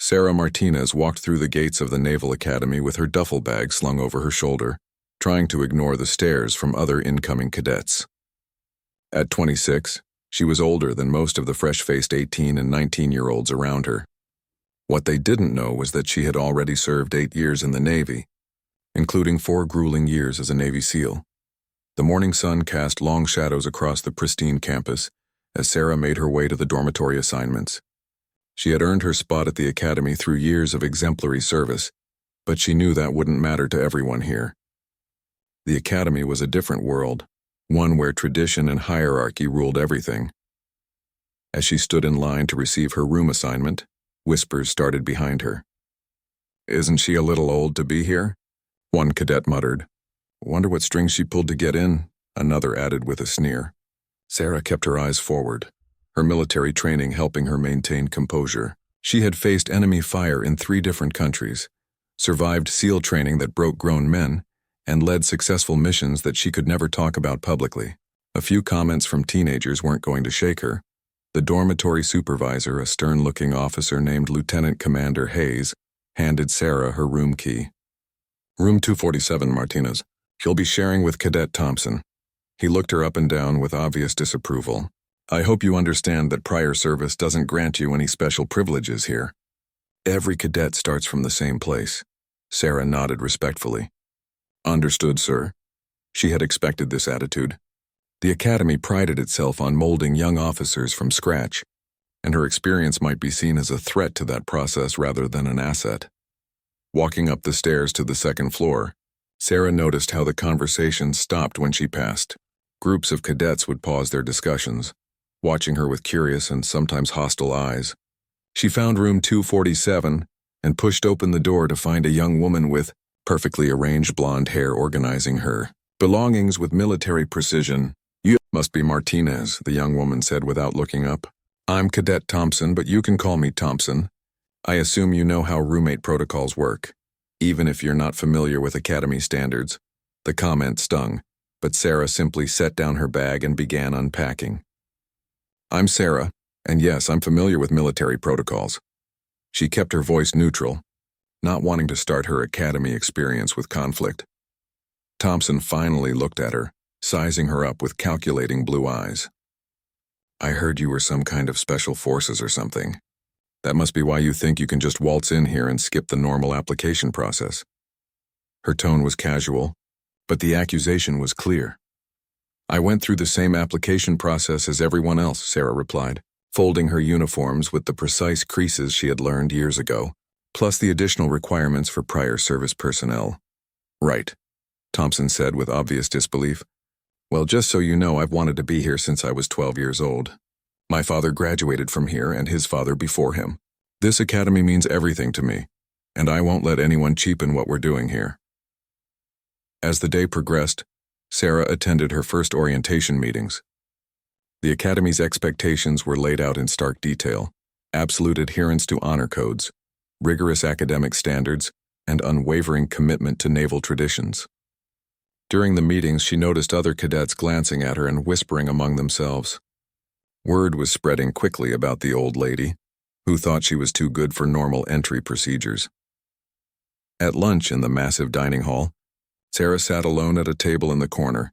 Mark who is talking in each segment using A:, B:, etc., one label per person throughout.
A: Sarah Martinez walked through the gates of the Naval Academy with her duffel bag slung over her shoulder, trying to ignore the stares from other incoming cadets. At 26, she was older than most of the fresh-faced 18 and 19-year-olds around her. What they didn't know was that she had already served 8 years in the Navy, including 4 grueling years as a Navy SEAL. The morning sun cast long shadows across the pristine campus as Sarah made her way to the dormitory assignments. She had earned her spot at the academy through years of exemplary service, but she knew that wouldn't matter to everyone here. The academy was a different world, one where tradition and hierarchy ruled everything. As she stood in line to receive her room assignment, whispers started behind her. "Isn't she a little old to be here?" one cadet muttered. "Wonder what strings she pulled to get in," another added with a sneer. Sarah kept her eyes forward, her military training helping her maintain composure. She had faced enemy fire in 3 different countries, survived SEAL training that broke grown men, and led successful missions that she could never talk about publicly. A few comments from teenagers weren't going to shake her. The dormitory supervisor, a stern-looking officer named Lieutenant Commander Hayes, handed Sarah her room key. "Room 247, Martinez. She'll be sharing with Cadet Thompson." He looked her up and down with obvious disapproval. "I hope you understand that prior service doesn't grant you any special privileges here." "Every cadet starts from the same place." Sarah nodded respectfully. "Understood, sir." She had expected this attitude. The academy prided itself on molding young officers from scratch, and her experience might be seen as a threat to that process rather than an asset. Walking up the stairs to the 2nd floor, Sarah noticed how the conversation stopped when she passed. Groups of cadets would pause their discussions, watching her with curious and sometimes hostile eyes. She found room 247 and pushed open the door to find a young woman with perfectly arranged blonde hair organizing her belongings with military precision. "You must be Martinez," the young woman said without looking up. "I'm Cadet Thompson, but you can call me Thompson. I assume you know how roommate protocols work, even if you're not familiar with academy standards." The comment stung, but Sarah simply set down her bag and began unpacking. "I'm Sarah, and yes, I'm familiar with military protocols." She kept her voice neutral, not wanting to start her academy experience with conflict. Thompson finally looked at her, sizing her up with calculating blue eyes. "I heard you were some kind of special forces or something. That must be why you think you can just waltz in here and skip the normal application process." Her tone was casual, but the accusation was clear. "I went through the same application process as everyone else," Sarah replied, folding her uniforms with the precise creases she had learned years ago, plus the additional requirements for prior service personnel. "Right," Thompson said with obvious disbelief. "Well, just so you know, I've wanted to be here since I was 12 years old. My father graduated from here and his father before him. This academy means everything to me, and I won't let anyone cheapen what we're doing here." As the day progressed, Sarah attended her first orientation meetings. The academy's expectations were laid out in stark detail: absolute adherence to honor codes, rigorous academic standards, and unwavering commitment to naval traditions. During the meetings, she noticed other cadets glancing at her and whispering among themselves. Word was spreading quickly about the old lady, who thought she was too good for normal entry procedures. At lunch in the massive dining hall, Sarah sat alone at a table in the corner,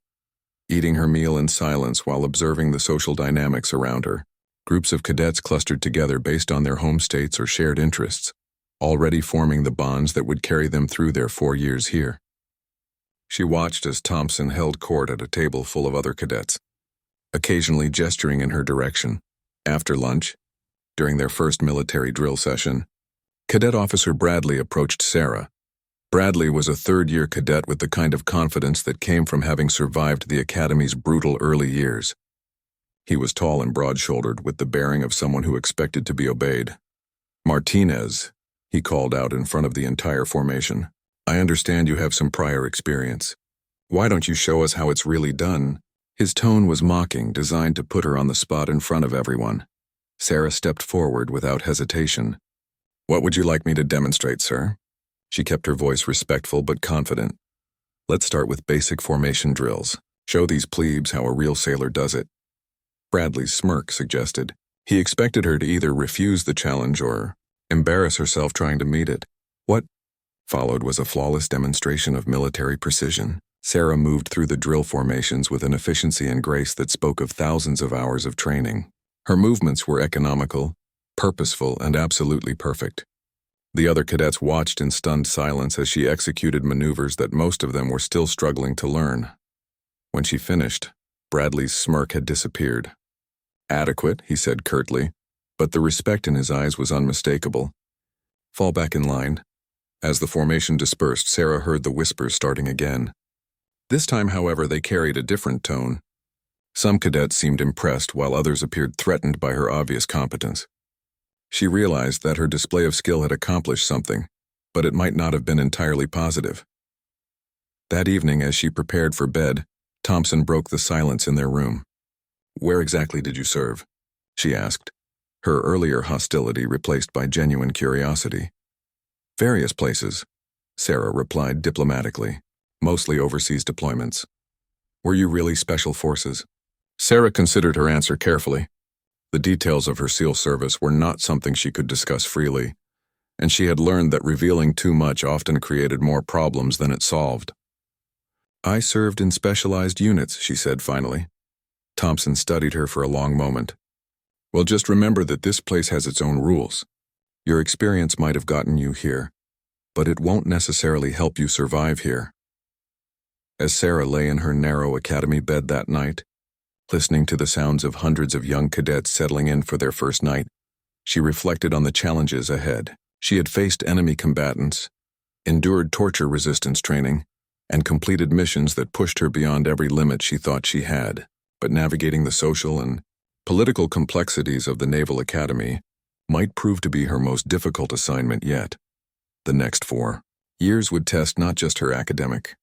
A: eating her meal in silence while observing the social dynamics around her. Groups of cadets clustered together based on their home states or shared interests, already forming the bonds that would carry them through their 4 years here. She watched as Thompson held court at a table full of other cadets, occasionally gesturing in her direction. After lunch, during their first military drill session, Cadet Officer Bradley approached Sarah. Bradley was a 3rd-year cadet with the kind of confidence that came from having survived the academy's brutal early years. He was tall and broad-shouldered, with the bearing of someone who expected to be obeyed. "Martinez," he called out in front of the entire formation. "I understand you have some prior experience. Why don't you show us how it's really done?" His tone was mocking, designed to put her on the spot in front of everyone. Sarah stepped forward without hesitation. "What would you like me to demonstrate, sir?" She kept her voice respectful but confident. "Let's start with basic formation drills. Show these plebes how a real sailor does it." Bradley's smirk suggested. He expected her to either refuse the challenge or embarrass herself trying to meet it. What followed was a flawless demonstration of military precision. Sarah moved through the drill formations with an efficiency and grace that spoke of thousands of hours of training. Her movements were economical, purposeful, and absolutely perfect. The other cadets watched in stunned silence as she executed maneuvers that most of them were still struggling to learn. When she finished, Bradley's smirk had disappeared. "Adequate," he said curtly, but the respect in his eyes was unmistakable. "Fall back in line." As the formation dispersed, Sarah heard the whispers starting again. This time, however, they carried a different tone. Some cadets seemed impressed, while others appeared threatened by her obvious competence. She realized that her display of skill had accomplished something, but it might not have been entirely positive. That evening, as she prepared for bed, Thompson broke the silence in their room. "Where exactly did you serve?" she asked, her earlier hostility replaced by genuine curiosity. "Various places," Sarah replied diplomatically, "mostly overseas deployments." "Were you really special forces?" Sarah considered her answer carefully. The details of her SEAL service were not something she could discuss freely, and she had learned that revealing too much often created more problems than it solved. "I served in specialized units," she said finally. Thompson studied her for a long moment. "Well, just remember that this place has its own rules. Your experience might have gotten you here, but it won't necessarily help you survive here." As Sarah lay in her narrow academy bed that night, listening to the sounds of hundreds of young cadets settling in for their first night, she reflected on the challenges ahead. She had faced enemy combatants, endured torture resistance training, and completed missions that pushed her beyond every limit she thought she had. But navigating the social and political complexities of the Naval Academy might prove to be her most difficult assignment yet. The next 4 years would test not just her academic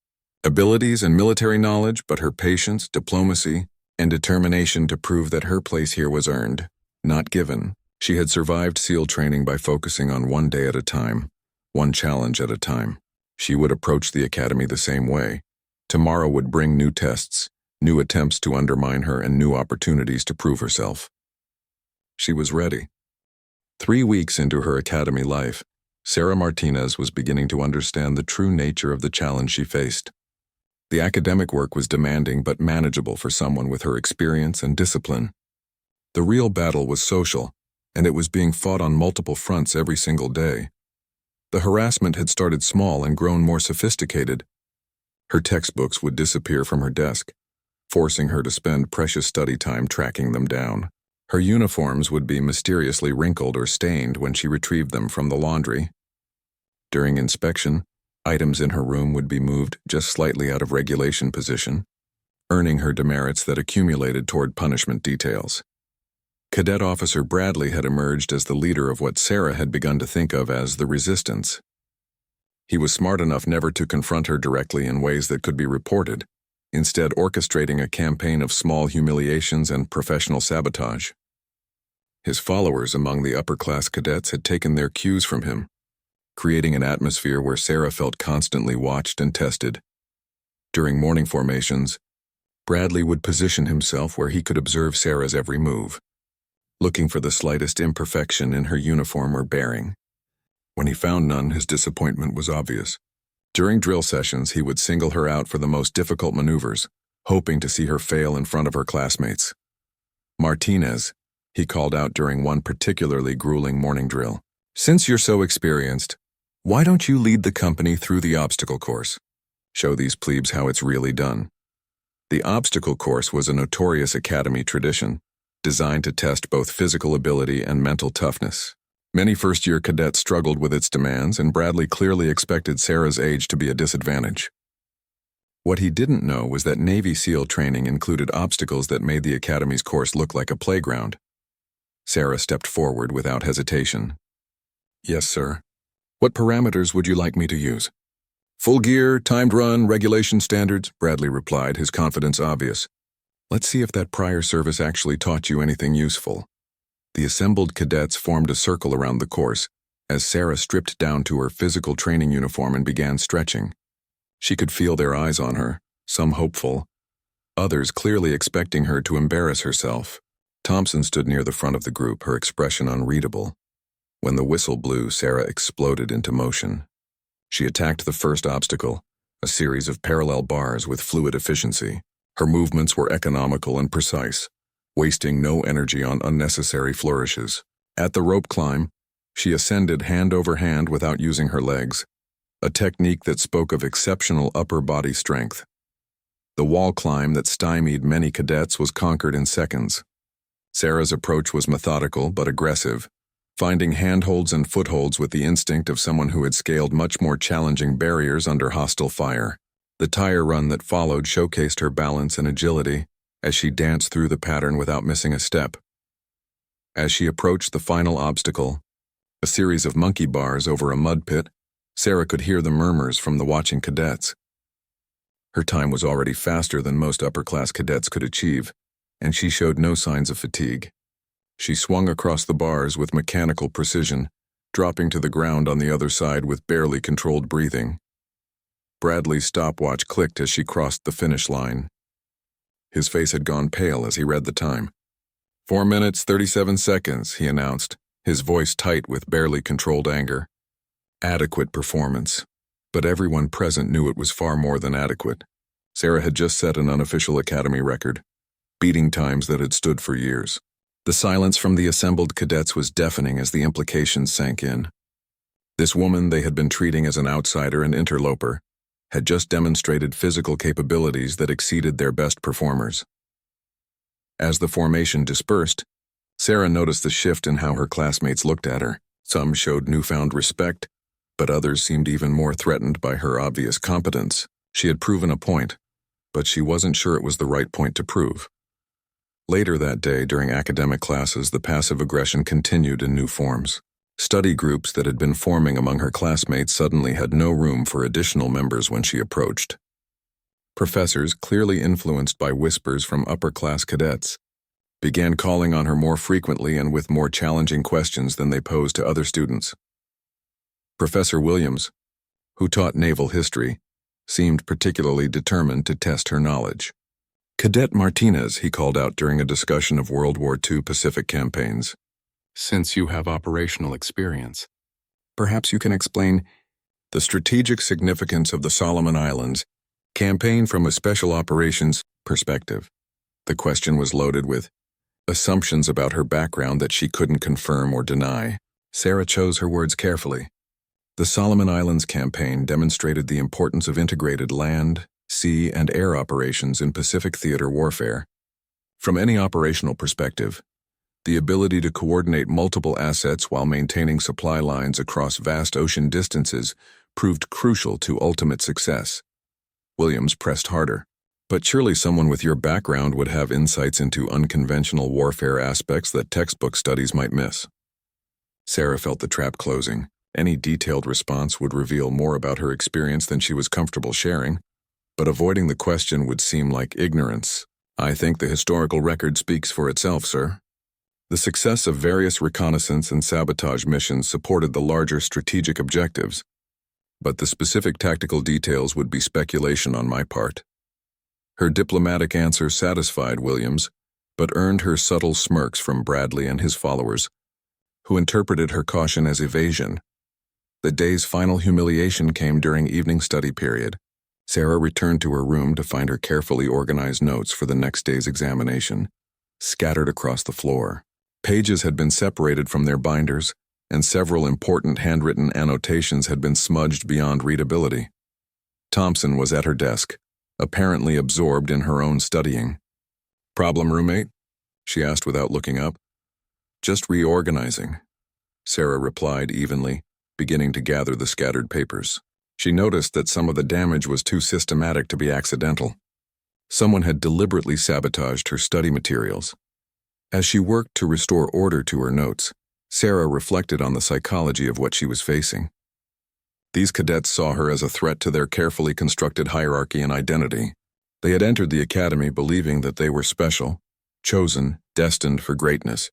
A: abilities and military knowledge, but her patience, diplomacy, and determination to prove that her place here was earned, not given. She had survived SEAL training by focusing on one day at a time, one challenge at a time. She would approach the academy the same way. Tomorrow would bring new tests, new attempts to undermine her, and new opportunities to prove herself. She was ready. 3 weeks into her academy life, Sarah Martinez was beginning to understand the true nature of the challenge she faced. The academic work was demanding but manageable for someone with her experience and discipline. The real battle was social, and it was being fought on multiple fronts every single day. The harassment had started small and grown more sophisticated. Her textbooks would disappear from her desk, forcing her to spend precious study time tracking them down. Her uniforms would be mysteriously wrinkled or stained when she retrieved them from the laundry. During inspection, items in her room would be moved just slightly out of regulation position, earning her demerits that accumulated toward punishment details. Cadet Officer Bradley had emerged as the leader of what Sarah had begun to think of as the resistance. He was smart enough never to confront her directly in ways that could be reported, instead orchestrating a campaign of small humiliations and professional sabotage. His followers among the upper-class cadets had taken their cues from him, creating an atmosphere where Sarah felt constantly watched and tested. During morning formations, Bradley would position himself where he could observe Sarah's every move, looking for the slightest imperfection in her uniform or bearing. When he found none, his disappointment was obvious. During drill sessions, he would single her out for the most difficult maneuvers, hoping to see her fail in front of her classmates. "Martinez," he called out during one particularly grueling morning drill, "since you're so experienced, why don't you lead the company through the obstacle course? Show these plebes how it's really done." The obstacle course was a notorious academy tradition, designed to test both physical ability and mental toughness. Many first-year cadets struggled with its demands, and Bradley clearly expected Sarah's age to be a disadvantage. What he didn't know was that Navy SEAL training included obstacles that made the Academy's course look like a playground. Sarah stepped forward without hesitation. "Yes, sir. What parameters would you like me to use?" "Full gear, timed run, regulation standards," Bradley replied, his confidence obvious. "Let's see if that prior service actually taught you anything useful." The assembled cadets formed a circle around the course, as Sarah stripped down to her physical training uniform and began stretching. She could feel their eyes on her, some hopeful, others clearly expecting her to embarrass herself. Thompson stood near the front of the group, her expression unreadable. When the whistle blew, Sarah exploded into motion. She attacked the first obstacle, a series of parallel bars with fluid efficiency. Her movements were economical and precise, wasting no energy on unnecessary flourishes. At the rope climb, she ascended hand over hand without using her legs, a technique that spoke of exceptional upper body strength. The wall climb that stymied many cadets was conquered in seconds. Sarah's approach was methodical but aggressive, finding handholds and footholds with the instinct of someone who had scaled much more challenging barriers under hostile fire. The tire run that followed showcased her balance and agility as she danced through the pattern without missing a step. As she approached the final obstacle, a series of monkey bars over a mud pit, Sarah could hear the murmurs from the watching cadets. Her time was already faster than most upper-class cadets could achieve, and she showed no signs of fatigue. She swung across the bars with mechanical precision, dropping to the ground on the other side with barely controlled breathing. Bradley's stopwatch clicked as she crossed the finish line. His face had gone pale as he read the time. 4 minutes, 37 seconds, he announced, his voice tight with barely controlled anger. Adequate performance. But everyone present knew it was far more than adequate. Sarah had just set an unofficial academy record, beating times that had stood for years. The silence from the assembled cadets was deafening as the implications sank in. This woman they had been treating as an outsider and interloper had just demonstrated physical capabilities that exceeded their best performers. As the formation dispersed, Sarah noticed the shift in how her classmates looked at her. Some showed newfound respect, but others seemed even more threatened by her obvious competence. She had proven a point, but she wasn't sure it was the right point to prove. Later that day, during academic classes, the passive aggression continued in new forms. Study groups that had been forming among her classmates suddenly had no room for additional members when she approached. Professors, clearly influenced by whispers from upper-class cadets, began calling on her more frequently and with more challenging questions than they posed to other students. Professor Williams, who taught naval history, seemed particularly determined to test her knowledge. "Cadet Martinez," he called out during a discussion of World War II Pacific campaigns. "Since you have operational experience, perhaps you can explain the strategic significance of the Solomon Islands campaign from a special operations perspective." The question was loaded with assumptions about her background that she couldn't confirm or deny. Sarah chose her words carefully. The Solomon Islands campaign demonstrated the importance of integrated land, sea, and air operations in Pacific theater warfare. From any operational perspective, the ability to coordinate multiple assets while maintaining supply lines across vast ocean distances proved crucial to ultimate success. Williams pressed harder. "But surely someone with your background would have insights into unconventional warfare aspects that textbook studies might miss." Sarah felt the trap closing. Any detailed response would reveal more about her experience than she was comfortable sharing, but avoiding the question would seem like ignorance. "I think the historical record speaks for itself, sir." The success of various reconnaissance and sabotage missions supported the larger strategic objectives, but the specific tactical details would be speculation on my part. Her diplomatic answer satisfied Williams, but earned her subtle smirks from Bradley and his followers, who interpreted her caution as evasion. The day's final humiliation came during evening study period. Sarah returned to her room to find her carefully organized notes for the next day's examination, scattered across the floor. Pages had been separated from their binders, and several important handwritten annotations had been smudged beyond readability. Thompson was at her desk, apparently absorbed in her own studying. "Problem, roommate?" she asked without looking up. "Just reorganizing," Sarah replied evenly, beginning to gather the scattered papers. She noticed that some of the damage was too systematic to be accidental. Someone had deliberately sabotaged her study materials. As she worked to restore order to her notes, Sarah reflected on the psychology of what she was facing. These cadets saw her as a threat to their carefully constructed hierarchy and identity. They had entered the academy believing that they were special, chosen, destined for greatness.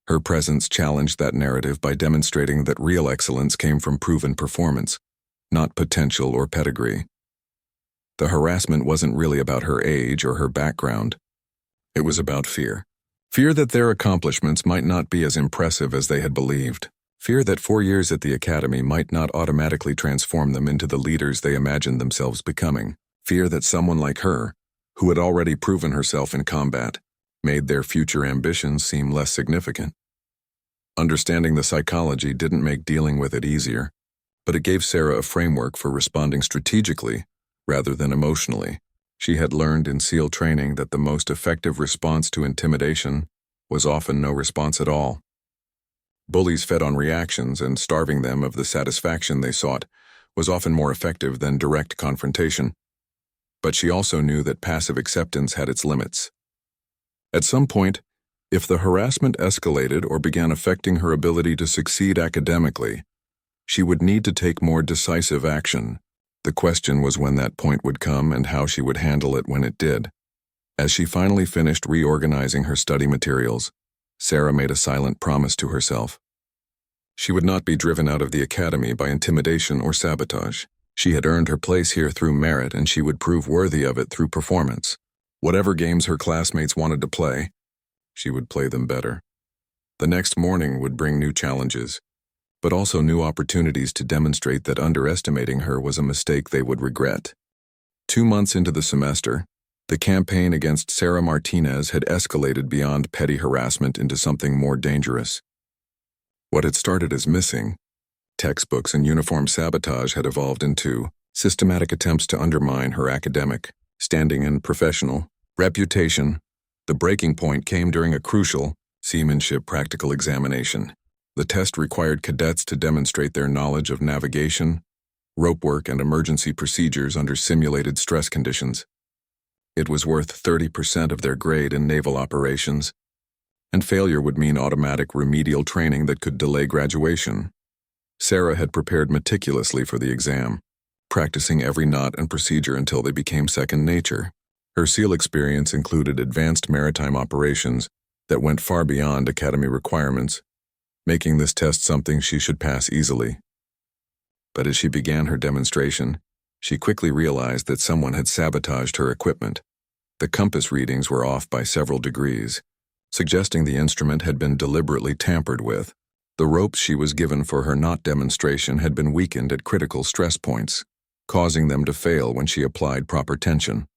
A: Her presence challenged that narrative by demonstrating that real excellence came from proven performance, not potential or pedigree. The harassment wasn't really about her age or her background. It was about fear. Fear that their accomplishments might not be as impressive as they had believed. Fear that 4 years at the academy might not automatically transform them into the leaders they imagined themselves becoming. Fear that someone like her, who had already proven herself in combat, made their future ambitions seem less significant. Understanding the psychology didn't make dealing with it easier, but it gave Sarah a framework for responding strategically rather than emotionally. She had learned in SEAL training that the most effective response to intimidation was often no response at all. Bullies fed on reactions, and starving them of the satisfaction they sought was often more effective than direct confrontation. But she also knew that passive acceptance had its limits. At some point, if the harassment escalated or began affecting her ability to succeed academically, she would need to take more decisive action. The question was when that point would come and how she would handle it when it did. As she finally finished reorganizing her study materials, Sarah made a silent promise to herself. She would not be driven out of the academy by intimidation or sabotage. She had earned her place here through merit, and she would prove worthy of it through performance. Whatever games her classmates wanted to play, she would play them better. The next morning would bring new challenges, but also new opportunities to demonstrate that underestimating her was a mistake they would regret. 2 months into the semester, the campaign against Sarah Martinez had escalated beyond petty harassment into something more dangerous. What had started as missing textbooks and uniform sabotage had evolved into systematic attempts to undermine her academic standing and professional reputation. The breaking point came during a crucial seamanship practical examination. The test required cadets to demonstrate their knowledge of navigation, rope work, and emergency procedures under simulated stress conditions. It was worth 30% of their grade in naval operations, and failure would mean automatic remedial training that could delay graduation. Sarah had prepared meticulously for the exam, practicing every knot and procedure until they became second nature. Her SEAL experience included advanced maritime operations that went far beyond academy requirements, making this test something she should pass easily. But as she began her demonstration, she quickly realized that someone had sabotaged her equipment. The compass readings were off by several degrees, suggesting the instrument had been deliberately tampered with. The ropes she was given for her knot demonstration had been weakened at critical stress points, causing them to fail when she applied proper tension.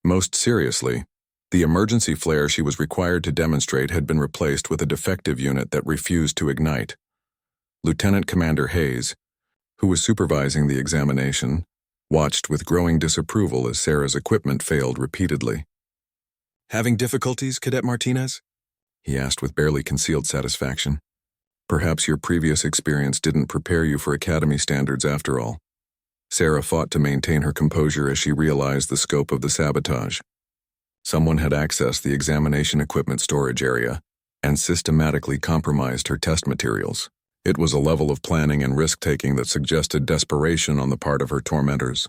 A: Most seriously, the emergency flare she was required to demonstrate had been replaced with a defective unit that refused to ignite. Lieutenant Commander Hayes, who was supervising the examination, watched with growing disapproval as Sarah's equipment failed repeatedly. "Having difficulties, Cadet Martinez?" he asked with barely concealed satisfaction. "Perhaps your previous experience didn't prepare you for academy standards after all." Sarah fought to maintain her composure as she realized the scope of the sabotage. Someone had accessed the examination equipment storage area and systematically compromised her test materials. It was a level of planning and risk-taking that suggested desperation on the part of her tormentors.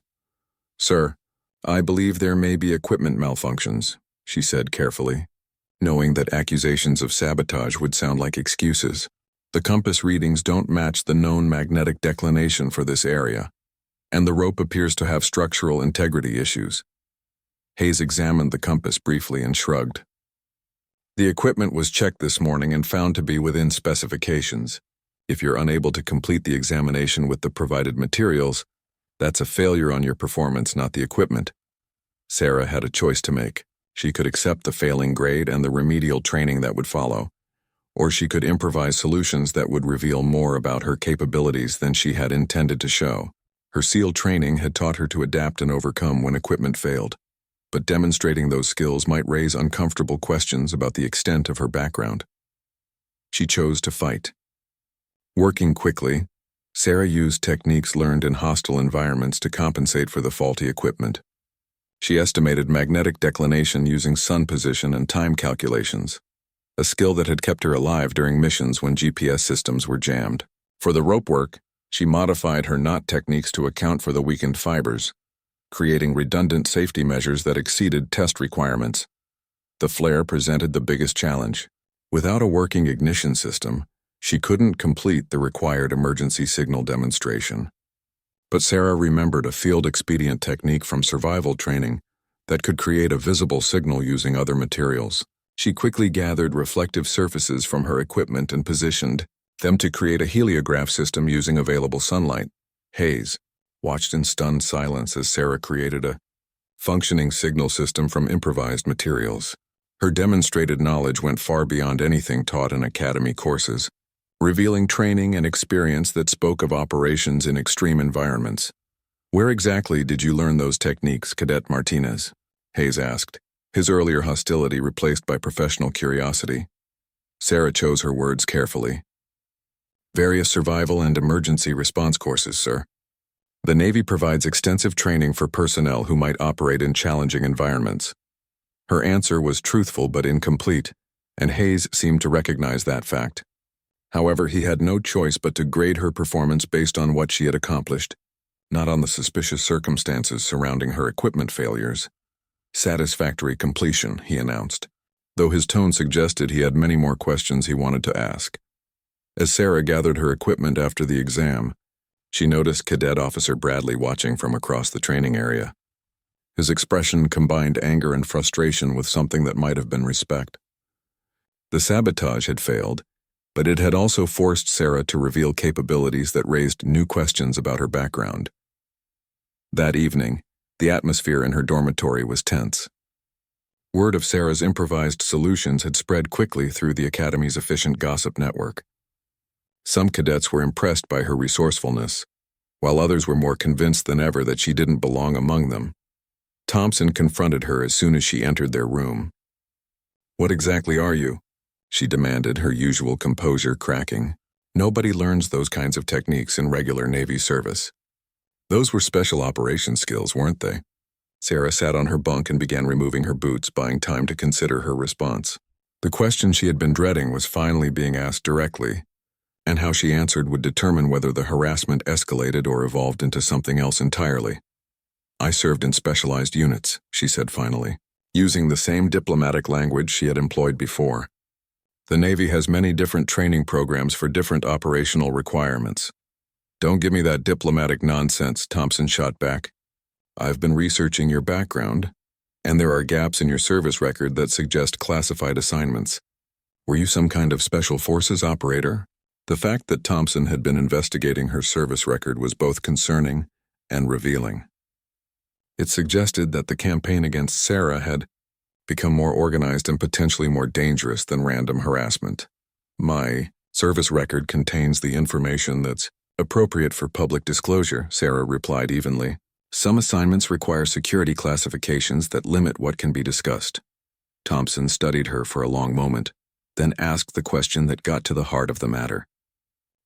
A: "Sir, I believe there may be equipment malfunctions," she said carefully, knowing that accusations of sabotage would sound like excuses. "The compass readings don't match the known magnetic declination for this area, and the rope appears to have structural integrity issues." Hayes examined the compass briefly and shrugged. "The equipment was checked this morning and found to be within specifications. If you're unable to complete the examination with the provided materials, that's a failure on your performance, not the equipment." Sarah had a choice to make. She could accept the failing grade and the remedial training that would follow, or she could improvise solutions that would reveal more about her capabilities than she had intended to show. Her SEAL training had taught her to adapt and overcome when equipment failed, but demonstrating those skills might raise uncomfortable questions about the extent of her background. She chose to fight. Working quickly, Sarah used techniques learned in hostile environments to compensate for the faulty equipment. She estimated magnetic declination using sun position and time calculations, a skill that had kept her alive during missions when GPS systems were jammed. For the rope work, she modified her knot techniques to account for the weakened fibers, creating redundant safety measures that exceeded test requirements. The flare presented the biggest challenge. Without a working ignition system, she couldn't complete the required emergency signal demonstration. But Sarah remembered a field-expedient technique from survival training that could create a visible signal using other materials. She quickly gathered reflective surfaces from her equipment and positioned them to create a heliograph system using available sunlight. Hayes watched in stunned silence as Sarah created a functioning signal system from improvised materials. Her demonstrated knowledge went far beyond anything taught in academy courses, revealing training and experience that spoke of operations in extreme environments. "Where exactly did you learn those techniques, Cadet Martinez?" Hayes asked, his earlier hostility replaced by professional curiosity. Sarah chose her words carefully. "Various survival and emergency response courses, sir. The Navy provides extensive training for personnel who might operate in challenging environments." Her answer was truthful but incomplete, and Hayes seemed to recognize that fact. However, he had no choice but to grade her performance based on what she had accomplished, not on the suspicious circumstances surrounding her equipment failures. "Satisfactory completion," he announced, though his tone suggested he had many more questions he wanted to ask. As Sarah gathered her equipment after the exam, she noticed Cadet Officer Bradley watching from across the training area. His expression combined anger and frustration with something that might have been respect. The sabotage had failed, but it had also forced Sarah to reveal capabilities that raised new questions about her background. That evening, the atmosphere in her dormitory was tense. Word of Sarah's improvised solutions had spread quickly through the Academy's efficient gossip network. Some cadets were impressed by her resourcefulness, while others were more convinced than ever that she didn't belong among them. Thompson confronted her as soon as she entered their room. "What exactly are you?" she demanded, her usual composure cracking. "Nobody learns those kinds of techniques in regular Navy service." "Those were special operations skills, weren't they?" Sarah sat on her bunk and began removing her boots, buying time to consider her response. The question she had been dreading was finally being asked directly, and how she answered would determine whether the harassment escalated or evolved into something else entirely. "I served in specialized units," she said finally, using the same diplomatic language she had employed before. "The Navy has many different training programs for different operational requirements." "Don't give me that diplomatic nonsense," Thompson shot back. "I've been researching your background, and there are gaps in your service record that suggest classified assignments. Were you some kind of special forces operator?" The fact that Thompson had been investigating her service record was both concerning and revealing. It suggested that the campaign against Sarah had become more organized and potentially more dangerous than random harassment. "My service record contains the information that's appropriate for public disclosure," Sarah replied evenly. "Some assignments require security classifications that limit what can be discussed." Thompson studied her for a long moment, then asked the question that got to the heart of the matter.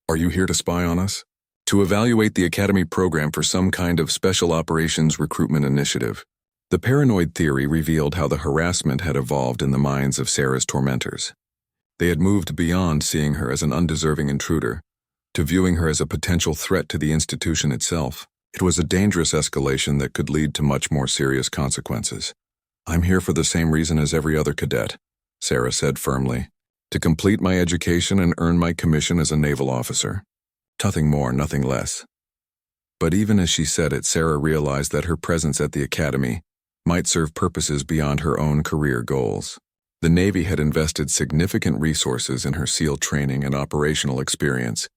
A: "Are you here to spy on us? To evaluate the Academy program for some kind of special operations recruitment initiative?" The paranoid theory revealed how the harassment had evolved in the minds of Sarah's tormentors. They had moved beyond seeing her as an undeserving intruder to viewing her as a potential threat to the institution itself. It was a dangerous escalation that could lead to much more serious consequences. "I'm here for the same reason as every other cadet," Sarah said firmly. "To complete my education and earn my commission as a naval officer. Nothing more, nothing less." But even as she said it, Sarah realized that her presence at the Academy might serve purposes beyond her own career goals. The Navy had invested significant resources in her SEAL training and operational experience.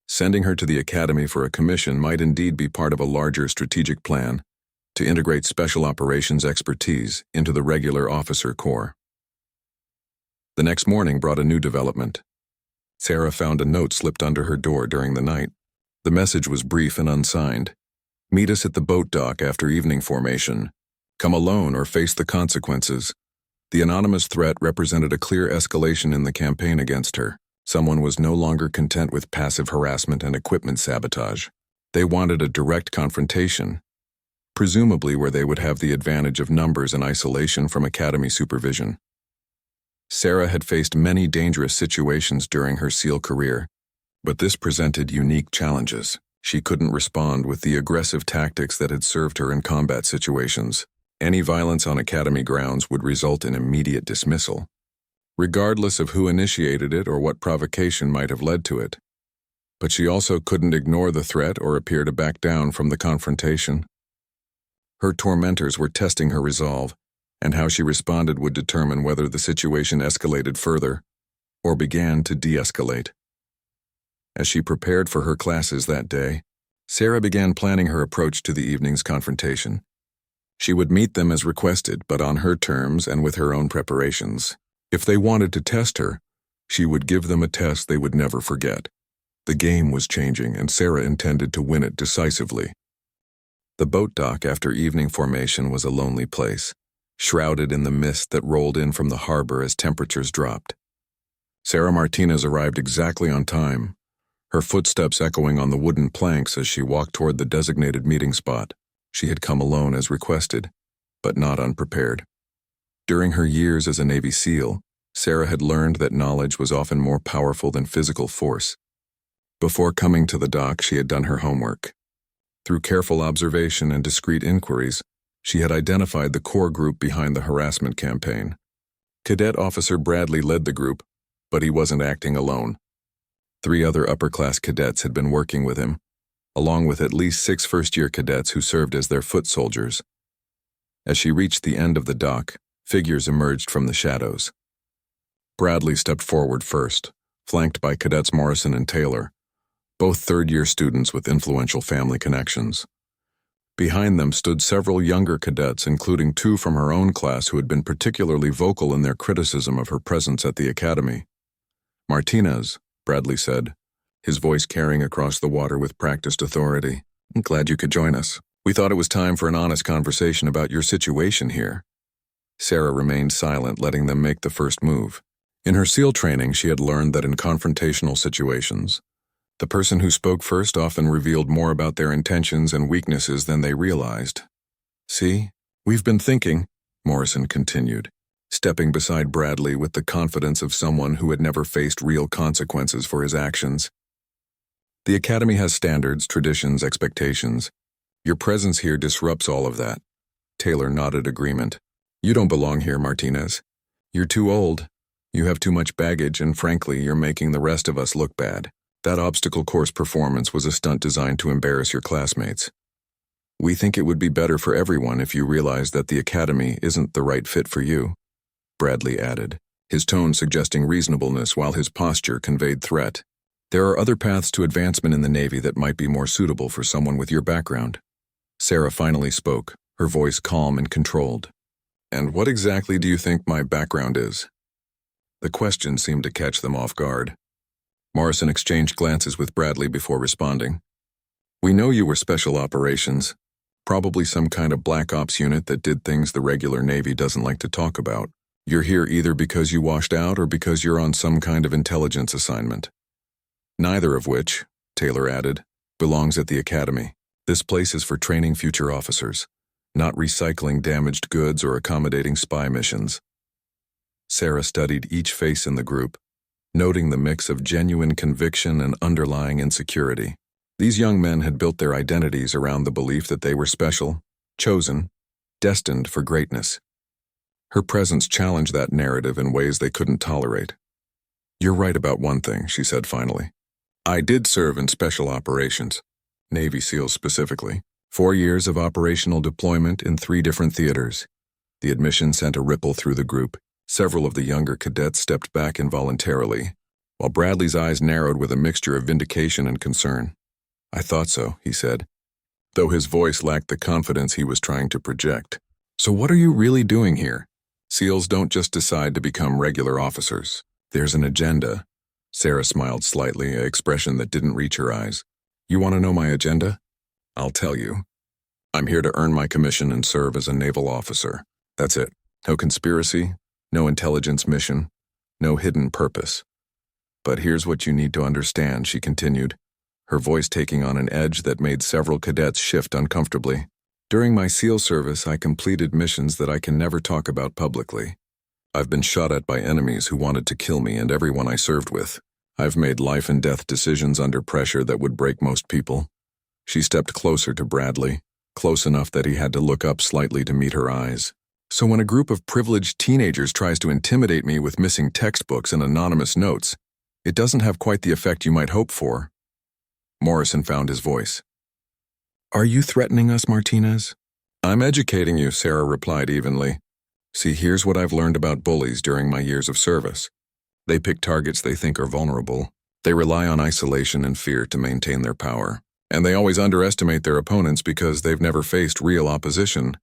A: Sending her to the Academy for a commission might indeed be part of a larger strategic plan to integrate special operations expertise into the regular officer corps. The next morning brought a new development. Sarah found a note slipped under her door during the night. The message was brief and unsigned. "Meet us at the boat dock after evening formation. Come alone or face the consequences." The anonymous threat represented a clear escalation in the campaign against her. Someone was no longer content with passive harassment and equipment sabotage. They wanted a direct confrontation, presumably where they would have the advantage of numbers and isolation from Academy supervision. Sarah had faced many dangerous situations during her SEAL career, but this presented unique challenges. She couldn't respond with the aggressive tactics that had served her in combat situations. Any violence on Academy grounds would result in immediate dismissal, regardless of who initiated it or what provocation might have led to it. But she also couldn't ignore the threat or appear to back down from the confrontation. Her tormentors were testing her resolve, and how she responded would determine whether the situation escalated further or began to de-escalate. As she prepared for her classes that day, Sarah began planning her approach to the evening's confrontation. She would meet them as requested, but on her terms and with her own preparations. If they wanted to test her, she would give them a test they would never forget. The game was changing, and Sarah intended to win it decisively. The boat dock after evening formation was a lonely place, shrouded in the mist that rolled in from the harbor as temperatures dropped. Sarah Martinez arrived exactly on time, her footsteps echoing on the wooden planks as she walked toward the designated meeting spot. She had come alone as requested, but not unprepared. During her years as a Navy SEAL, Sarah had learned that knowledge was often more powerful than physical force. Before coming to the dock, she had done her homework. Through careful observation and discreet inquiries, she had identified the core group behind the harassment campaign. Cadet Officer Bradley led the group, but he wasn't acting alone. 3 other upper-class cadets had been working with him, along with at least 6 first-year cadets who served as their foot soldiers. As she reached the end of the dock, figures emerged from the shadows. Bradley stepped forward first, flanked by Cadets Morrison and Taylor, both third-year students with influential family connections. Behind them stood several younger cadets, including 2 from her own class who had been particularly vocal in their criticism of her presence at the academy. "Martinez," Bradley said, his voice carrying across the water with practiced authority. "I'm glad you could join us. We thought it was time for an honest conversation about your situation here." Sarah remained silent, letting them make the first move. In her SEAL training, she had learned that in confrontational situations, the person who spoke first often revealed more about their intentions and weaknesses than they realized. "See, we've been thinking," Morrison continued, stepping beside Bradley with the confidence of someone who had never faced real consequences for his actions. "The academy has standards, traditions, expectations. Your presence here disrupts all of that." Taylor nodded agreement. "You don't belong here, Martinez. You're too old. You have too much baggage, and frankly, you're making the rest of us look bad. That obstacle course performance was a stunt designed to embarrass your classmates. We think it would be better for everyone if you realized that the academy isn't the right fit for you," Bradley added, his tone suggesting reasonableness while his posture conveyed threat. "There are other paths to advancement in the Navy that might be more suitable for someone with your background." Sarah finally spoke, her voice calm and controlled. "And what exactly do you think my background is?" The question seemed to catch them off guard. Morrison exchanged glances with Bradley before responding. "We know you were special operations, probably some kind of black ops unit that did things the regular Navy doesn't like to talk about. You're here either because you washed out or because you're on some kind of intelligence assignment. Neither of which," Taylor added, "belongs at the academy. This place is for training future officers, not recycling damaged goods or accommodating spy missions." Sarah studied each face in the group, noting the mix of genuine conviction and underlying insecurity. These young men had built their identities around the belief that they were special, chosen, destined for greatness. Her presence challenged that narrative in ways they couldn't tolerate. "You're right about one thing," she said finally. "I did serve in special operations, Navy SEALs specifically. 4 years of operational deployment in 3 different theaters." The admission sent a ripple through the group. Several of the younger cadets stepped back involuntarily, while Bradley's eyes narrowed with a mixture of vindication and concern. "I thought so," he said, though his voice lacked the confidence he was trying to project. "So what are you really doing here? SEALs don't just decide to become regular officers. There's an agenda." Sarah smiled slightly, an expression that didn't reach her eyes. "You want to know my agenda? I'll tell you. I'm here to earn my commission and serve as a naval officer. That's it. No conspiracy. No intelligence mission, no hidden purpose. But here's what you need to understand," she continued, her voice taking on an edge that made several cadets shift uncomfortably. "During my SEAL service, I completed missions that I can never talk about publicly. I've been shot at by enemies who wanted to kill me and everyone I served with. I've made life and death decisions under pressure that would break most people." She stepped closer to Bradley, close enough that he had to look up slightly to meet her eyes. "So when a group of privileged teenagers tries to intimidate me with missing textbooks and anonymous notes, it doesn't have quite the effect you might hope for." Morrison found his voice. "Are you threatening us, Martinez?" "I'm educating you," Sarah replied evenly. "See, here's what I've learned about bullies during my years of service. They pick targets they think are vulnerable, They rely on isolation and fear to maintain their power. And they always underestimate their opponents because they've never faced real opposition.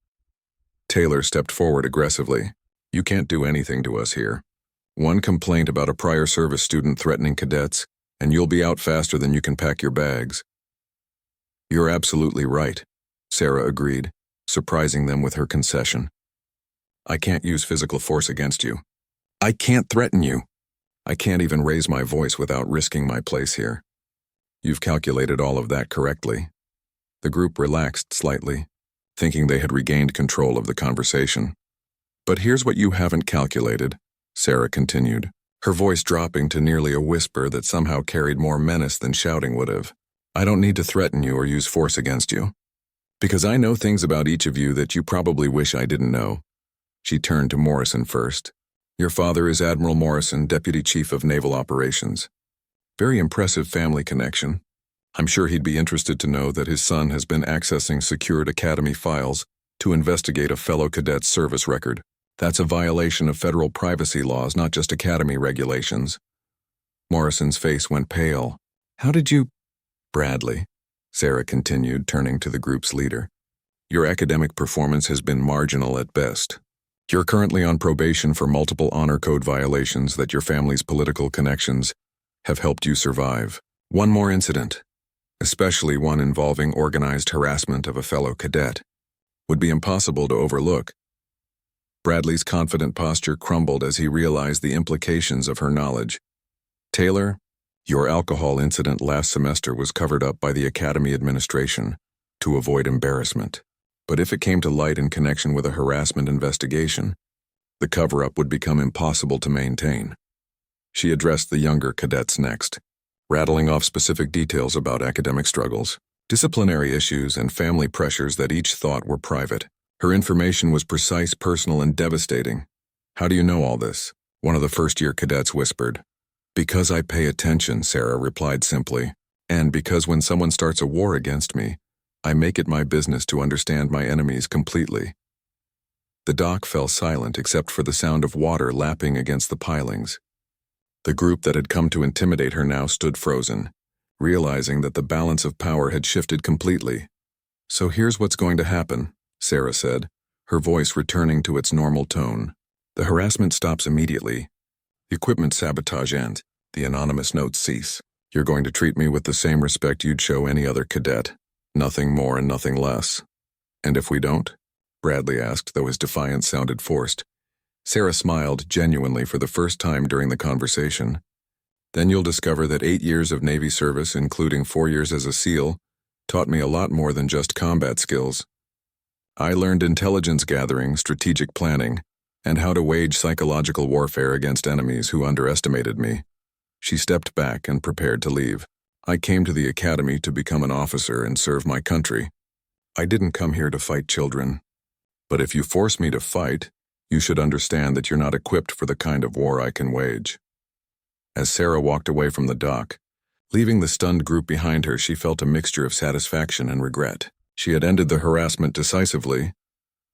A: Taylor stepped forward aggressively. You can't do anything to us here. One complaint about a prior service student threatening cadets, and you'll be out faster than you can pack your bags. You're absolutely right, Sarah agreed, surprising them with her concession. I can't use physical force against you. I can't threaten you. I can't even raise my voice without risking my place here. You've calculated all of that correctly. The group relaxed slightly, thinking they had regained control of the conversation. But here's what you haven't calculated, Sarah continued, her voice dropping to nearly a whisper that somehow carried more menace than shouting would have. I don't need to threaten you or use force against you. Because I know things about each of you that you probably wish I didn't know. She turned to Morrison first. Your father is Admiral Morrison, Deputy Chief of Naval Operations. Very impressive family connection. I'm sure he'd be interested to know that his son has been accessing secured academy files to investigate a fellow cadet's service record. That's a violation of federal privacy laws, not just academy regulations. Morrison's face went pale. How did you... Bradley, Sarah continued, turning to the group's leader. Your academic performance has been marginal at best. You're currently on probation for multiple honor code violations that your family's political connections have helped you survive. One more incident, especially one involving organized harassment of a fellow cadet, would be impossible to overlook. Bradley's confident posture crumbled as he realized the implications of her knowledge. Taylor, your alcohol incident last semester was covered up by the Academy administration to avoid embarrassment. But if it came to light in connection with a harassment investigation, the cover-up would become impossible to maintain. She addressed the younger cadets next, rattling off specific details about academic struggles, disciplinary issues, and family pressures that each thought were private. Her information was precise, personal, and devastating. How do you know all this? One of the first-year cadets whispered. Because I pay attention, Sarah replied simply, and because when someone starts a war against me, I make it my business to understand my enemies completely. The dock fell silent except for the sound of water lapping against the pilings. The group that had come to intimidate her now stood frozen, realizing that the balance of power had shifted completely. So here's what's going to happen, Sarah said, her voice returning to its normal tone. The harassment stops immediately. The equipment sabotage ends. The anonymous notes cease. You're going to treat me with the same respect you'd show any other cadet. Nothing more and nothing less. And if we don't? Bradley asked, though his defiance sounded forced. Sarah smiled genuinely for the first time during the conversation. Then you'll discover that 8 years of Navy service, including 4 years as a SEAL, taught me a lot more than just combat skills. I learned intelligence gathering, strategic planning, and how to wage psychological warfare against enemies who underestimated me. She stepped back and prepared to leave. I came to the academy to become an officer and serve my country. I didn't come here to fight children. But if you force me to fight, you should understand that you're not equipped for the kind of war I can wage. As Sarah walked away from the dock, leaving the stunned group behind her, she felt a mixture of satisfaction and regret. She had ended the harassment decisively,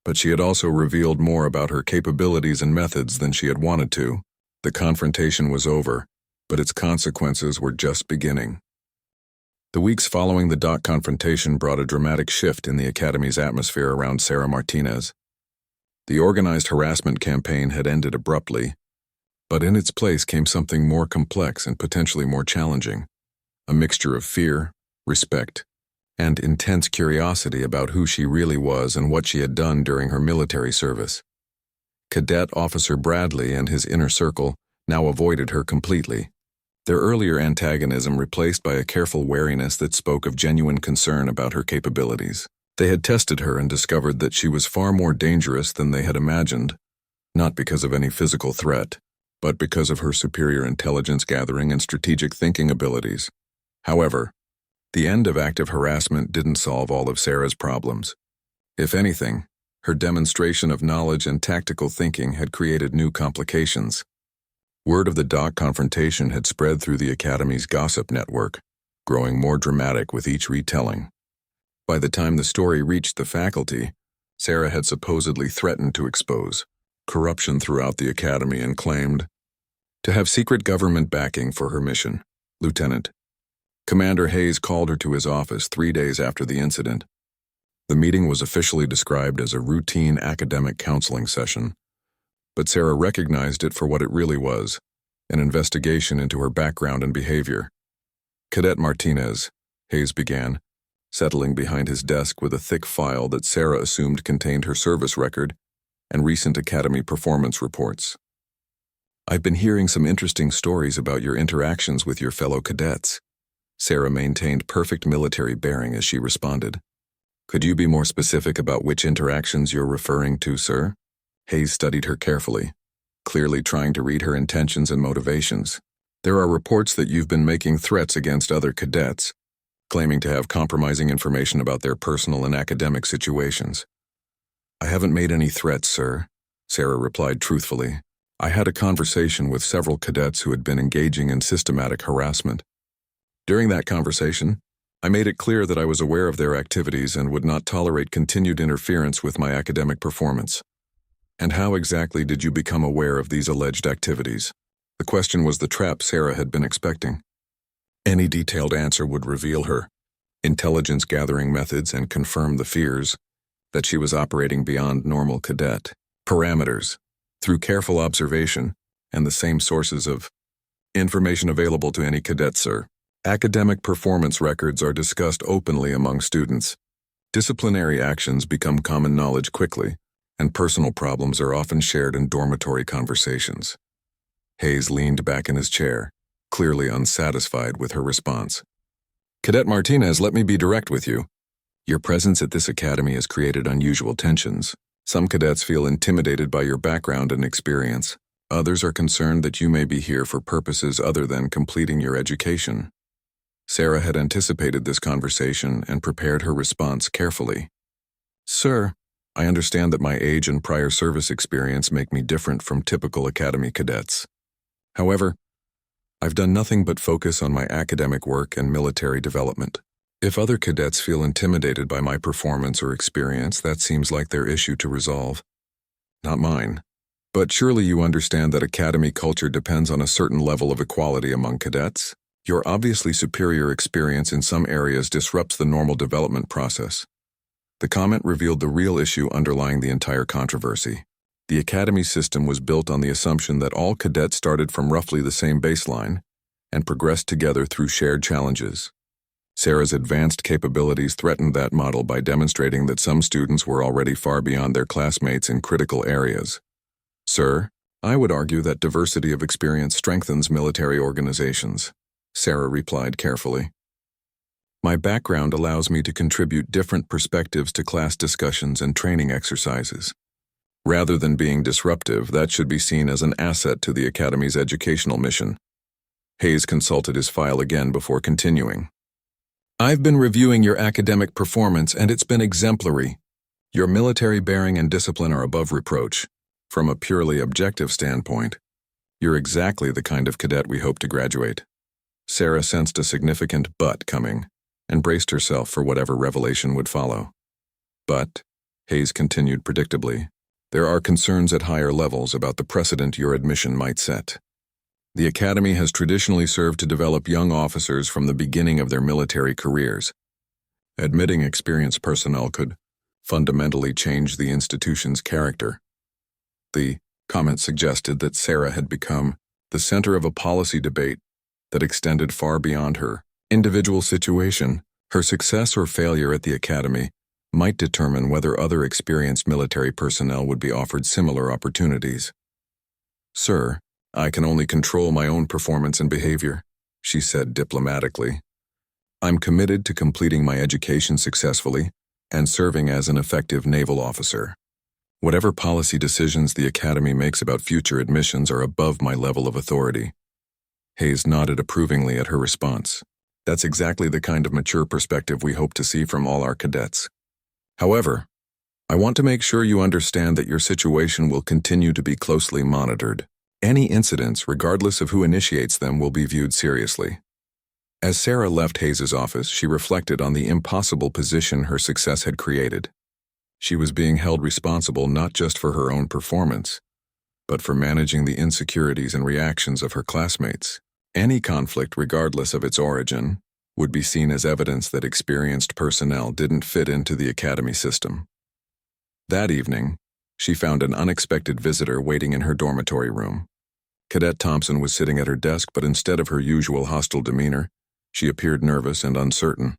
A: but she had also revealed more about her capabilities and methods than she had wanted to. The confrontation was over, but its consequences were just beginning. The weeks following the dock confrontation brought a dramatic shift in the Academy's atmosphere around Sarah Martinez. The organized harassment campaign had ended abruptly, but in its place came something more complex and potentially more challenging, a mixture of fear, respect, and intense curiosity about who she really was and what she had done during her military service. Cadet Officer Bradley and his inner circle now avoided her completely, their earlier antagonism replaced by a careful wariness that spoke of genuine concern about her capabilities. They had tested her and discovered that she was far more dangerous than they had imagined, not because of any physical threat, but because of her superior intelligence gathering and strategic thinking abilities. However, the end of active harassment didn't solve all of Sarah's problems. If anything, her demonstration of knowledge and tactical thinking had created new complications. Word of the dock confrontation had spread through the Academy's gossip network, growing more dramatic with each retelling. By the time the story reached the faculty, Sarah had supposedly threatened to expose corruption throughout the Academy and claimed to have secret government backing for her mission. Lieutenant. Commander Hayes called her to his office 3 days after the incident. The meeting was officially described as a routine academic counseling session, but Sarah recognized it for what it really was, an investigation into her background and behavior. Cadet Martinez, Hayes began, settling behind his desk with a thick file that Sarah assumed contained her service record and recent academy performance reports. I've been hearing some interesting stories about your interactions with your fellow cadets. Sarah maintained perfect military bearing as she responded. Could you be more specific about which interactions you're referring to, sir? Hayes studied her carefully, clearly trying to read her intentions and motivations. There are reports that you've been making threats against other cadets, claiming to have compromising information about their personal and academic situations. I haven't made any threats, sir, Sarah replied truthfully. I had a conversation with several cadets who had been engaging in systematic harassment. During that conversation, I made it clear that I was aware of their activities and would not tolerate continued interference with my academic performance. And how exactly did you become aware of these alleged activities? The question was the trap Sarah had been expecting. Any detailed answer would reveal her intelligence-gathering methods and confirm the fears that she was operating beyond normal cadet parameters through careful observation and the same sources of information available to any cadet, sir. Academic performance records are discussed openly among students. Disciplinary actions become common knowledge quickly, and personal problems are often shared in dormitory conversations. Hayes leaned back in his chair, clearly unsatisfied with her response. Cadet Martinez, let me be direct with you. Your presence at this academy has created unusual tensions. Some cadets feel intimidated by your background and experience. Others are concerned that you may be here for purposes other than completing your education. Sarah had anticipated this conversation and prepared her response carefully. Sir, I understand that my age and prior service experience make me different from typical academy cadets. However, I've done nothing but focus on my academic work and military development. If other cadets feel intimidated by my performance or experience, that seems like their issue to resolve. Not mine. But surely you understand that academy culture depends on a certain level of equality among cadets? Your obviously superior experience in some areas disrupts the normal development process. The comment revealed the real issue underlying the entire controversy. The academy system was built on the assumption that all cadets started from roughly the same baseline and progressed together through shared challenges. Sarah's advanced capabilities threatened that model by demonstrating that some students were already far beyond their classmates in critical areas. Sir, I would argue that diversity of experience strengthens military organizations, Sarah replied carefully. My background allows me to contribute different perspectives to class discussions and training exercises. Rather than being disruptive, that should be seen as an asset to the Academy's educational mission. Hayes consulted his file again before continuing. I've been reviewing your academic performance and it's been exemplary. Your military bearing and discipline are above reproach. From a purely objective standpoint, you're exactly the kind of cadet we hope to graduate. Sarah sensed a significant but coming and braced herself for whatever revelation would follow. But, Hayes continued predictably, there are concerns at higher levels about the precedent your admission might set. The Academy has traditionally served to develop young officers from the beginning of their military careers. Admitting experienced personnel could fundamentally change the institution's character. The comment suggested that Sarah had become the center of a policy debate that extended far beyond her individual situation. Her success or failure at the Academy might determine whether other experienced military personnel would be offered similar opportunities. Sir, I can only control my own performance and behavior, she said diplomatically. I'm committed to completing my education successfully and serving as an effective naval officer. Whatever policy decisions the Academy makes about future admissions are above my level of authority. Hayes nodded approvingly at her response. That's exactly the kind of mature perspective we hope to see from all our cadets. However, I want to make sure you understand that your situation will continue to be closely monitored. Any incidents, regardless of who initiates them, will be viewed seriously. As Sarah left Hayes's office, she reflected on the impossible position her success had created. She was being held responsible not just for her own performance, but for managing the insecurities and reactions of her classmates. Any conflict, regardless of its origin, would be seen as evidence that experienced personnel didn't fit into the academy system. That evening, she found an unexpected visitor waiting in her dormitory room. Cadet Thompson was sitting at her desk, but instead of her usual hostile demeanor, she appeared nervous and uncertain.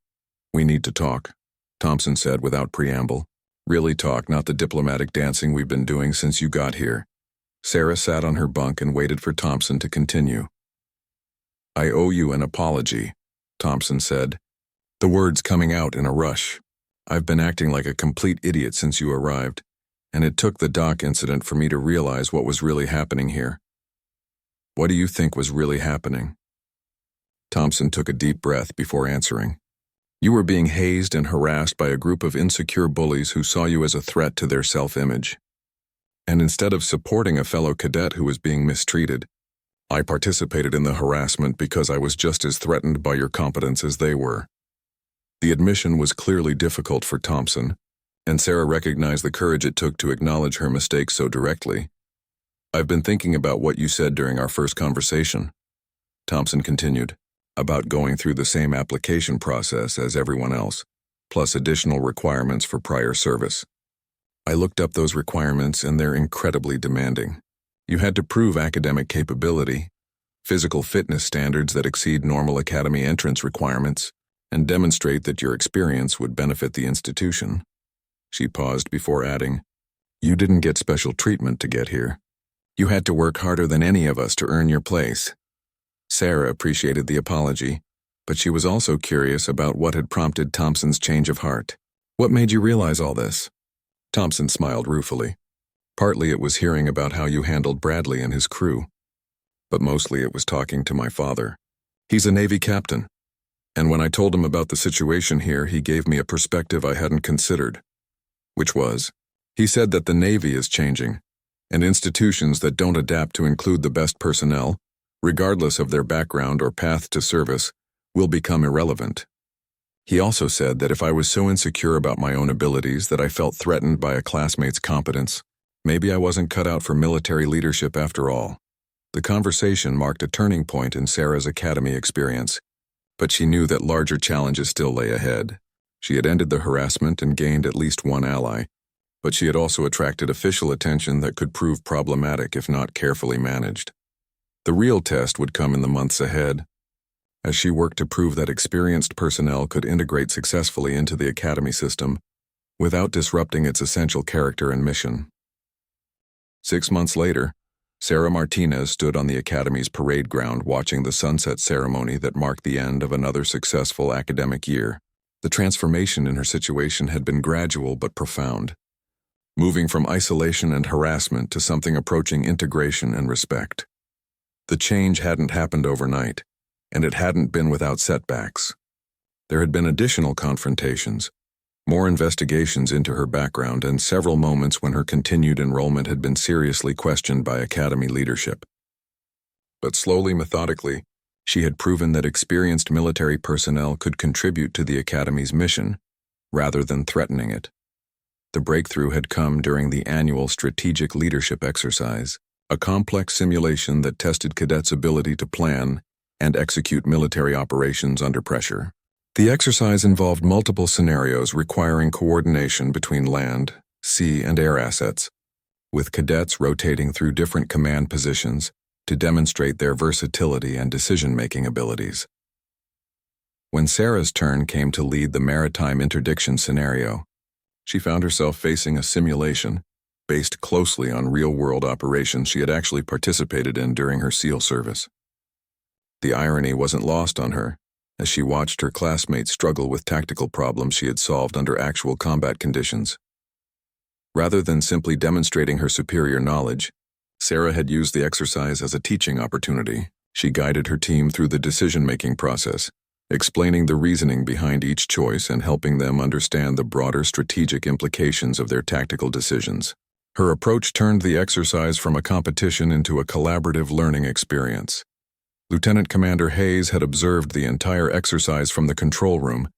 A: "We need to talk," Thompson said without preamble. "Really talk, not the diplomatic dancing we've been doing since you got here." Sarah sat on her bunk and waited for Thompson to continue. "I owe you an apology," Thompson said, the words coming out in a rush. "I've been acting like a complete idiot since you arrived, and it took the dock incident for me to realize what was really happening here." "What do you think was really happening?" Thompson took a deep breath before answering. "You were being hazed and harassed by a group of insecure bullies who saw you as a threat to their self-image. And instead of supporting a fellow cadet who was being mistreated, I participated in the harassment because I was just as threatened by your competence as they were." The admission was clearly difficult for Thompson, and Sarah recognized the courage it took to acknowledge her mistake so directly. "I've been thinking about what you said during our first conversation," Thompson continued, "about going through the same application process as everyone else, plus additional requirements for prior service. I looked up those requirements and they're incredibly demanding. You had to prove academic capability, physical fitness standards that exceed normal academy entrance requirements, and demonstrate that your experience would benefit the institution." She paused before adding, "You didn't get special treatment to get here. You had to work harder than any of us to earn your place." Sarah appreciated the apology, but she was also curious about what had prompted Thompson's change of heart. "What made you realize all this?" Thompson smiled ruefully. "Partly it was hearing about how you handled Bradley and his crew, but mostly it was talking to my father. He's a Navy captain, and when I told him about the situation here, he gave me a perspective I hadn't considered, which was, he said that the Navy is changing, and institutions that don't adapt to include the best personnel, regardless of their background or path to service, will become irrelevant. He also said that if I was so insecure about my own abilities that I felt threatened by a classmate's competence, maybe I wasn't cut out for military leadership after all." The conversation marked a turning point in Sarah's academy experience, but she knew that larger challenges still lay ahead. She had ended the harassment and gained at least one ally, but she had also attracted official attention that could prove problematic if not carefully managed. The real test would come in the months ahead, as she worked to prove that experienced personnel could integrate successfully into the academy system without disrupting its essential character and mission. 6 months later, Sarah Martinez stood on the academy's parade ground watching the sunset ceremony that marked the end of another successful academic year. The transformation in her situation had been gradual but profound, moving from isolation and harassment to something approaching integration and respect. The change hadn't happened overnight, and it hadn't been without setbacks. There had been additional confrontations, more investigations into her background, and several moments when her continued enrollment had been seriously questioned by academy leadership. But slowly, methodically, she had proven that experienced military personnel could contribute to the academy's mission, rather than threatening it. The breakthrough had come during the annual strategic leadership exercise, a complex simulation that tested cadets' ability to plan and execute military operations under pressure. The exercise involved multiple scenarios requiring coordination between land, sea, and air assets, with cadets rotating through different command positions to demonstrate their versatility and decision-making abilities. When Sarah's turn came to lead the maritime interdiction scenario, she found herself facing a simulation based closely on real-world operations she had actually participated in during her SEAL service. The irony wasn't lost on her, as she watched her classmates struggle with tactical problems she had solved under actual combat conditions. Rather than simply demonstrating her superior knowledge, Sarah had used the exercise as a teaching opportunity. She guided her team through the decision-making process, explaining the reasoning behind each choice and helping them understand the broader strategic implications of their tactical decisions. Her approach turned the exercise from a competition into a collaborative learning experience. Lieutenant Commander Hayes had observed the entire exercise from the control room,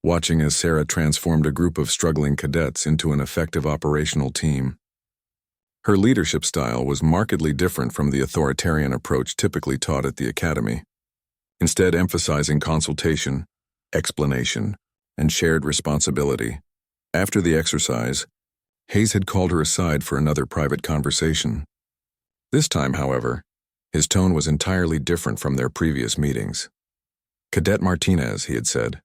A: watching as Sarah transformed a group of struggling cadets into an effective operational team. Her leadership style was markedly different from the authoritarian approach typically taught at the academy. instead emphasizing consultation, explanation, and shared responsibility. After the exercise, Hayes had called her aside for another private conversation. This time, however, his tone was entirely different from their previous meetings. "Cadet Martinez," he had said,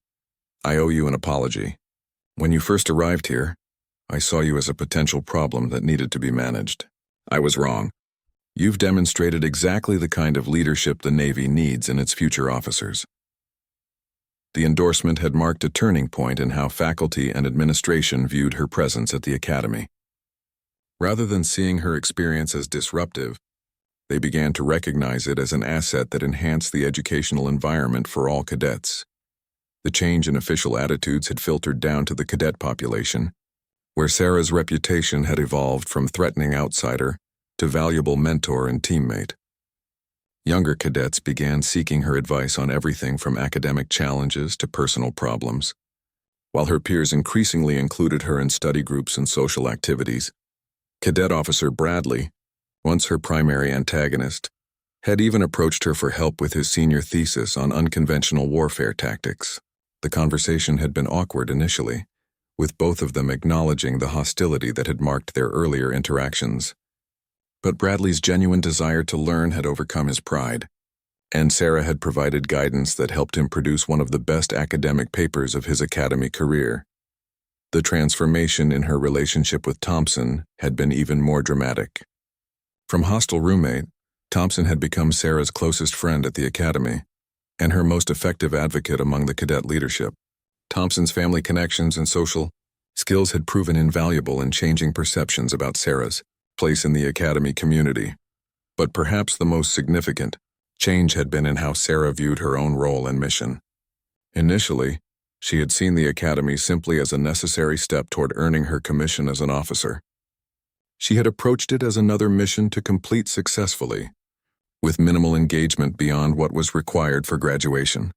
A: "I owe you an apology. When you first arrived here, I saw you as a potential problem that needed to be managed. I was wrong. You've demonstrated exactly the kind of leadership the Navy needs in its future officers." The endorsement had marked a turning point in how faculty and administration viewed her presence at the academy. Rather than seeing her experience as disruptive, they began to recognize it as an asset that enhanced the educational environment for all cadets. The change in official attitudes had filtered down to the cadet population, where Sarah's reputation had evolved from threatening outsider to valuable mentor and teammate. Younger cadets began seeking her advice on everything from academic challenges to personal problems, while her peers increasingly included her in study groups and social activities. Cadet Officer Bradley, once her primary antagonist, had even approached her for help with his senior thesis on unconventional warfare tactics. The conversation had been awkward initially, with both of them acknowledging the hostility that had marked their earlier interactions. But Bradley's genuine desire to learn had overcome his pride, and Sarah had provided guidance that helped him produce one of the best academic papers of his academy career. The transformation in her relationship with Thompson had been even more dramatic. From hostile roommate, Thompson had become Sarah's closest friend at the academy, and her most effective advocate among the cadet leadership. Thompson's family connections and social skills had proven invaluable in changing perceptions about Sarah's place in the academy community. But perhaps the most significant change had been in how Sarah viewed her own role and mission. Initially, she had seen the academy simply as a necessary step toward earning her commission as an officer. She had approached it as another mission to complete successfully, with minimal engagement beyond what was required for graduation.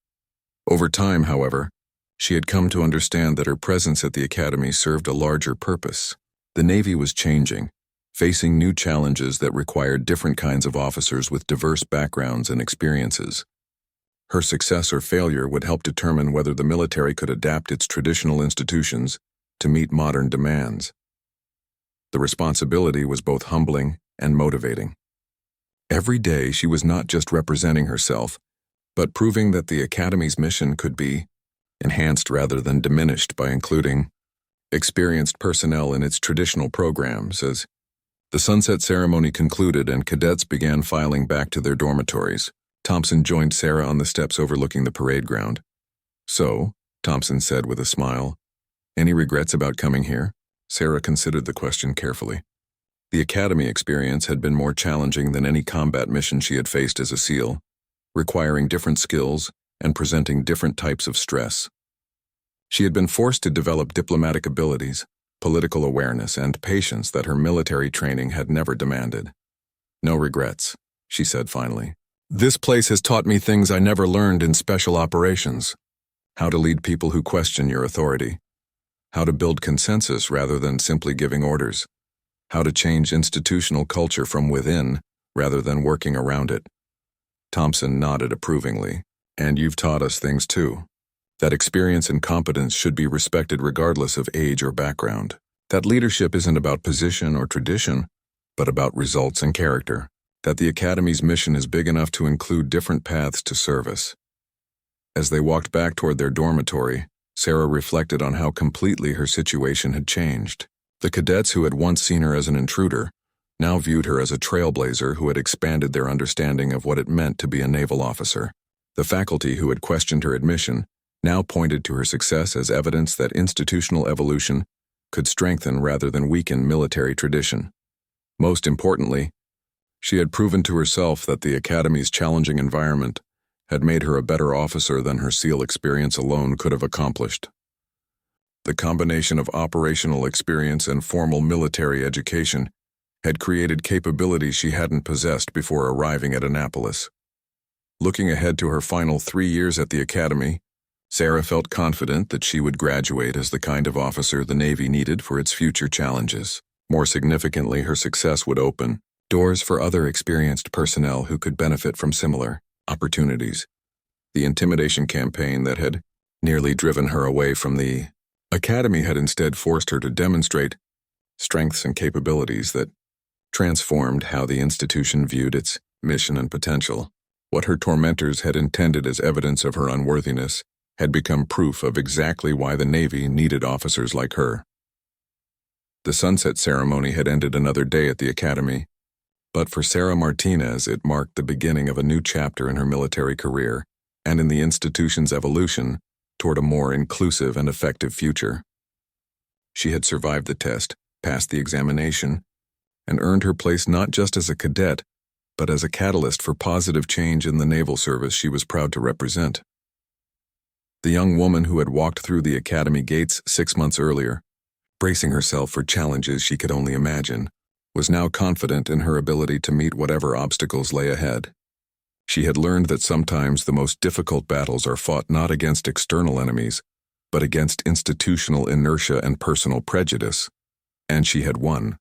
A: Over time, however, she had come to understand that her presence at the academy served a larger purpose. The Navy was changing, facing new challenges that required different kinds of officers with diverse backgrounds and experiences. Her success or failure would help determine whether the military could adapt its traditional institutions to meet modern demands. The responsibility was both humbling and motivating. Every day she was not just representing herself, but proving that the Academy's mission could be enhanced rather than diminished by including experienced personnel in its traditional programs. As the sunset ceremony concluded and cadets began filing back to their dormitories, Thompson joined Sarah on the steps overlooking the parade ground. "So," Thompson said with a smile, "any regrets about coming here?" Sarah considered the question carefully. The academy experience had been more challenging than any combat mission she had faced as a SEAL, requiring different skills and presenting different types of stress. She had been forced to develop diplomatic abilities, political awareness, and patience that her military training had never demanded. "No regrets," she said finally. "This place has taught me things I never learned in special operations. How to lead people who question your authority. How to build consensus rather than simply giving orders. How to change institutional culture from within rather than working around it." Thompson nodded approvingly. "And you've taught us things too. That experience and competence should be respected regardless of age or background. That leadership isn't about position or tradition, but about results and character. That the Academy's mission is big enough to include different paths to service." As they walked back toward their dormitory, Sarah reflected on how completely her situation had changed. The cadets who had once seen her as an intruder now viewed her as a trailblazer who had expanded their understanding of what it meant to be a naval officer. The faculty who had questioned her admission now pointed to her success as evidence that institutional evolution could strengthen rather than weaken military tradition. Most importantly, she had proven to herself that the Academy's challenging environment had made her a better officer than her SEAL experience alone could have accomplished. The combination of operational experience and formal military education had created capabilities she hadn't possessed before arriving at Annapolis. Looking ahead to her final 3 years at the Academy, Sarah felt confident that she would graduate as the kind of officer the Navy needed for its future challenges. More significantly, her success would open doors for other experienced personnel who could benefit from similar opportunities. The intimidation campaign that had nearly driven her away from the academy had instead forced her to demonstrate strengths and capabilities that transformed how the institution viewed its mission and potential. What her tormentors had intended as evidence of her unworthiness had become proof of exactly why the Navy needed officers like her. The sunset ceremony had ended another day at the academy, but for Sarah Martinez it marked the beginning of a new chapter in her military career and in the institution's evolution toward a more inclusive and effective future. She had survived the test, passed the examination, and earned her place not just as a cadet, but as a catalyst for positive change in the naval service she was proud to represent. The young woman who had walked through the academy gates 6 months earlier, bracing herself for challenges she could only imagine, was now confident in her ability to meet whatever obstacles lay ahead. She had learned that sometimes the most difficult battles are fought not against external enemies, but against institutional inertia and personal prejudice, and she had won.